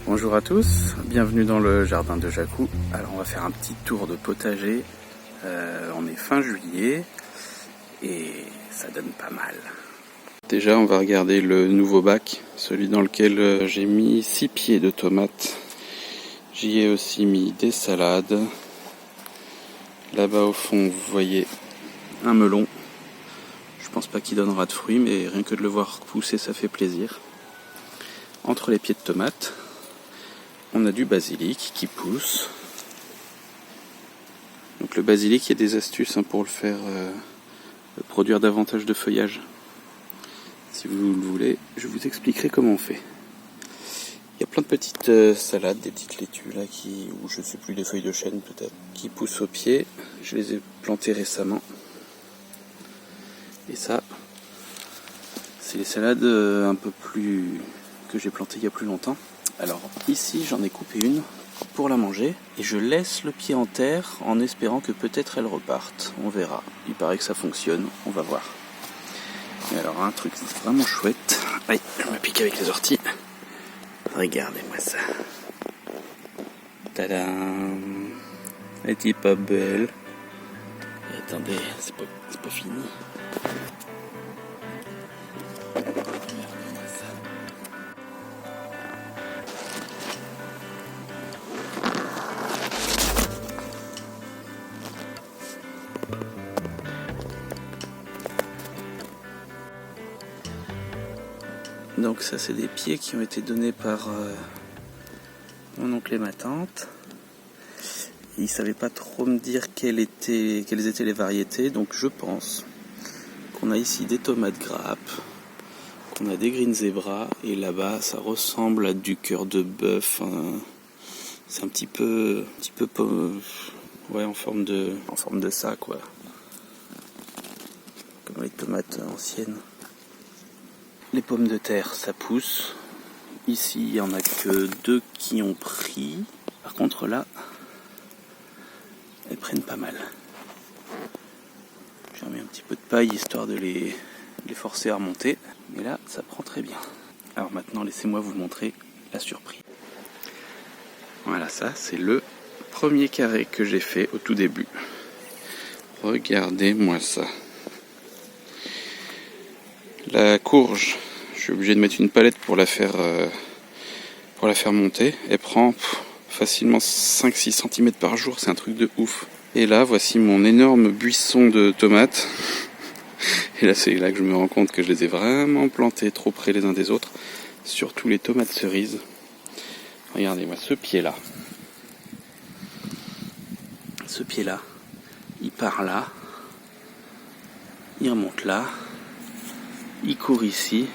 Bonjour à tous, bienvenue dans le jardin de Jacou. Alors on va faire un petit tour de potager. On est fin juillet et ça donne pas mal. Déjà on va regarder le nouveau bac, celui dans lequel j'ai mis 6 pieds de tomates. J'y ai aussi mis des salades. Là-bas au fond vous voyez un melon. Je pense pas qu'il donnera de fruits, mais rien que de le voir pousser ça fait plaisir. Entre les pieds de tomates, on a du basilic qui pousse. Donc le basilic, il y a des astuces pour le faire produire davantage de feuillage. Si vous le voulez, je vous expliquerai comment on fait. Il y a plein de petites salades, des petites laitues là ou je sais plus, des feuilles de chêne peut-être, qui poussent au pied. Je les ai plantées récemment. Et ça, c'est les salades un peu plus que j'ai plantées il y a plus longtemps. Alors ici j'en ai coupé une pour la manger et je laisse le pied en terre en espérant que peut-être elle reparte. On verra. Il paraît que ça fonctionne, on va voir. Et alors un truc vraiment chouette. Aïe, je me pique avec les orties. Regardez-moi ça. Tadam. Elle est pas belle. Et attendez, c'est pas fini. Regardez-moi ça. Donc ça c'est des pieds qui ont été donnés par mon oncle et ma tante. Ils ne savaient pas trop me dire quelles étaient les variétés, donc je pense qu'on a ici des tomates grappes, qu'on a des green zebra, et là-bas ça ressemble à du cœur de bœuf. C'est un petit peu ouais, en forme de ça quoi, comme les tomates anciennes. Les pommes de terre, ça pousse. Ici, il n'y en a que 2 qui ont pris. Par contre, là, elles prennent pas mal. J'ai remis un petit peu de paille, histoire de les forcer à remonter. Mais là, ça prend très bien. Alors maintenant, laissez-moi vous montrer la surprise. Voilà, ça, c'est le premier carré que j'ai fait au tout début. Regardez-moi ça. La courge, je suis obligé de mettre une palette pour la faire monter. Elle prend facilement 5-6 cm par jour, c'est un truc de ouf. Et là, voici mon énorme buisson de tomates. Et là, c'est là que je me rends compte que je les ai vraiment plantés trop près les uns des autres. Surtout les tomates cerises. Regardez-moi ce pied-là. Ce pied-là, il part là. Il remonte là. Il court ici,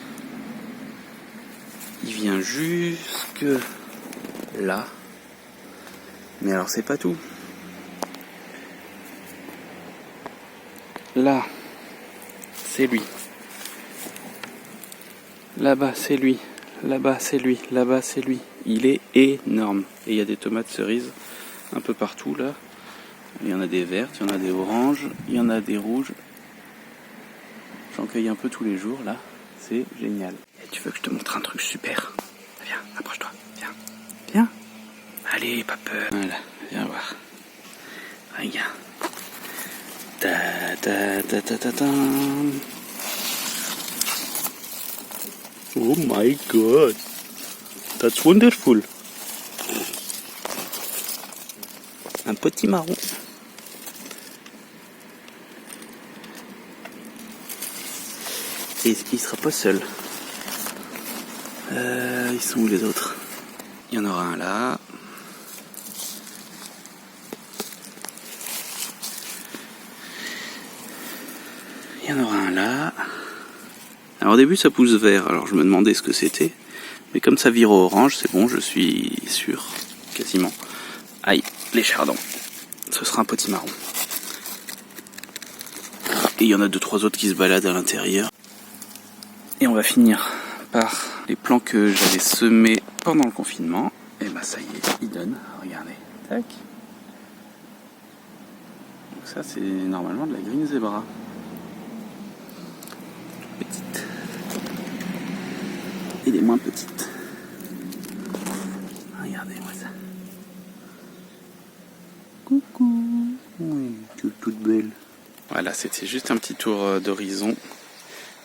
il vient jusque là, mais alors c'est pas tout. Là, c'est lui. Là-bas, c'est lui. Là-bas, c'est lui. Là-bas, c'est lui. Il est énorme. Et il y a des tomates cerises un peu partout là. Il y en a des vertes, il y en a des oranges, il y en a des rouges. J'en cueille un peu tous les jours là, c'est génial. Et tu veux que je te montre un truc super? Viens, approche-toi, viens, viens. Allez, pas peur. Voilà, viens voir. Regarde. Ta ta ta ta ta ta. Oh my god, that's wonderful. Un petit marron. Et il sera pas seul. Ils sont où les autres? Il y en aura un là. Il y en aura un là. Alors au début ça pousse vert, alors je me demandais ce que c'était. Mais comme ça vire au orange, c'est bon, je suis sûr, quasiment. Aïe, les chardons. Ce sera un petit marron. Et il y en a 2-3 autres qui se baladent à l'intérieur. Et on va finir par les plants que j'avais semés pendant le confinement. Et bah ça y est, ils donnent. Regardez. Tac. Donc ça c'est normalement de la green zebra. Petite. Et des moins petites. Voilà, c'était juste un petit tour d'horizon,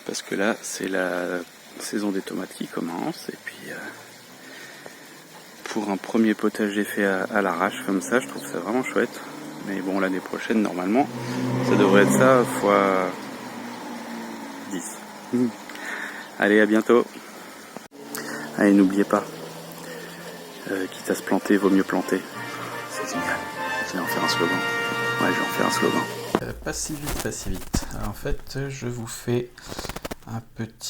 parce que là, c'est la saison des tomates qui commence, et puis pour un premier potager fait à l'arrache comme ça, je trouve ça vraiment chouette. Mais bon, l'année prochaine, normalement, ça devrait être ça fois 10. Allez, à bientôt. Allez, n'oubliez pas, quitte à se planter, vaut mieux planter. C'est génial. Je vais en faire un slogan. Ouais, je vais en faire un slogan. Pas si vite, pas si vite. Alors, en fait, je vous fais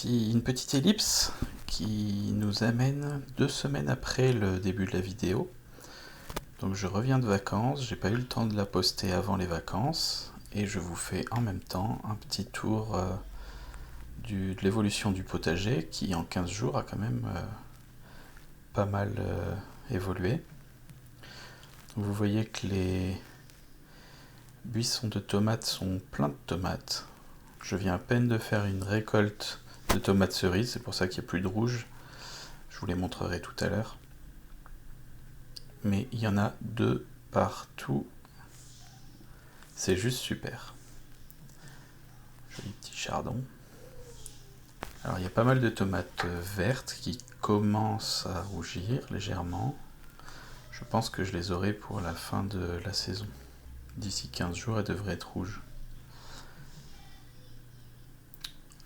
une petite ellipse qui nous amène 2 semaines après le début de la vidéo. Donc je reviens de vacances, j'ai pas eu le temps de la poster avant les vacances, et je vous fais en même temps un petit tour de l'évolution du potager qui en 15 jours a quand même pas mal évolué. Donc vous voyez que les buissons de tomates sont pleins de tomates. Je viens à peine de faire une récolte de tomates cerises, c'est pour ça qu'il n'y a plus de rouge. Je vous les montrerai tout à l'heure. Mais il y en a 2 partout. C'est juste super. Joli petit chardon. Alors il y a pas mal de tomates vertes qui commencent à rougir légèrement. Je pense que je les aurai pour la fin de la saison. D'ici 15 jours, elles devraient être rouges.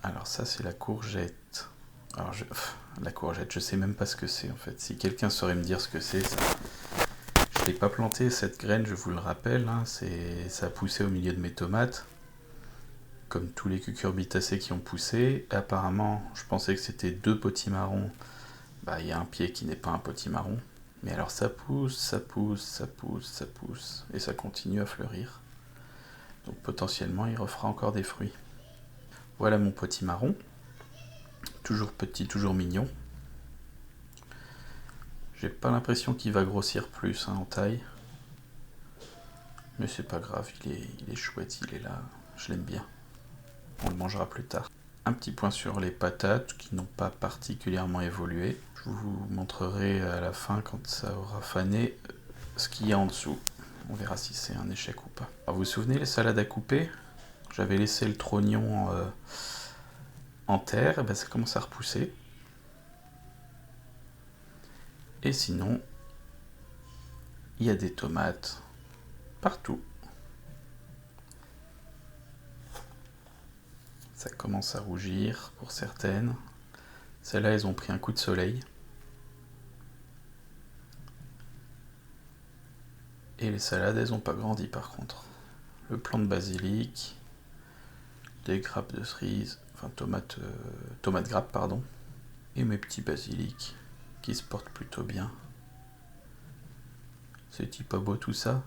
Alors ça, c'est la courgette. Alors la courgette, je sais même pas ce que c'est en fait. Si quelqu'un saurait me dire ce que c'est, ça... Je l'ai pas planté cette graine, je vous le rappelle. Hein, ça a poussé au milieu de mes tomates. Comme tous les cucurbitacées qui ont poussé. Apparemment, je pensais que c'était 2 potimarrons. Bah, il y a un pied qui n'est pas un potimarron. Mais alors ça pousse, ça pousse, ça pousse, ça pousse. Et ça continue à fleurir. Donc potentiellement, il refera encore des fruits. Voilà mon potimarron. Toujours petit, toujours mignon. J'ai pas l'impression qu'il va grossir plus en taille. Mais c'est pas grave, il est chouette, il est là. Je l'aime bien. On le mangera plus tard. Un petit point sur les patates qui n'ont pas particulièrement évolué. Je vous montrerai à la fin, quand ça aura fané, ce qu'il y a en dessous. On verra si c'est un échec ou pas. Alors, vous vous souvenez les salades à couper? J'avais laissé le trognon en terre, et ben ça commence à repousser. Et sinon, il y a des tomates partout. Ça commence à rougir pour certaines. Celles-là, elles ont pris un coup de soleil. Et les salades, elles n'ont pas grandi par contre. Le plant de basilic, des grappes de cerises, enfin tomates grappes, pardon. Et mes petits basilics qui se portent plutôt bien. C'est-il pas beau tout ça?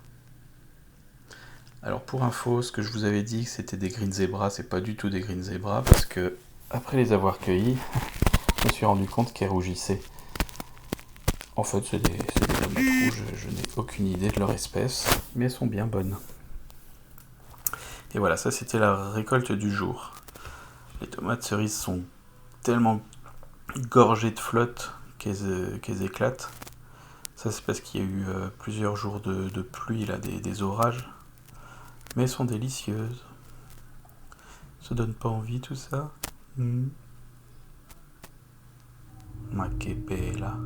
Alors pour info, ce que je vous avais dit que c'était des green zebras, c'est pas du tout des green zebras parce que après les avoir cueillis, je me suis rendu compte qu'elles rougissaient. En fait, c'est des tomates rouges, je n'ai aucune idée de leur espèce, mais elles sont bien bonnes. Et voilà, ça c'était la récolte du jour. Les tomates cerises sont tellement gorgées de flotte qu'elles éclatent. Ça c'est parce qu'il y a eu plusieurs jours de pluie, là, des orages. Mais elles sont délicieuses. Ça donne pas envie tout ça? Ma que bella.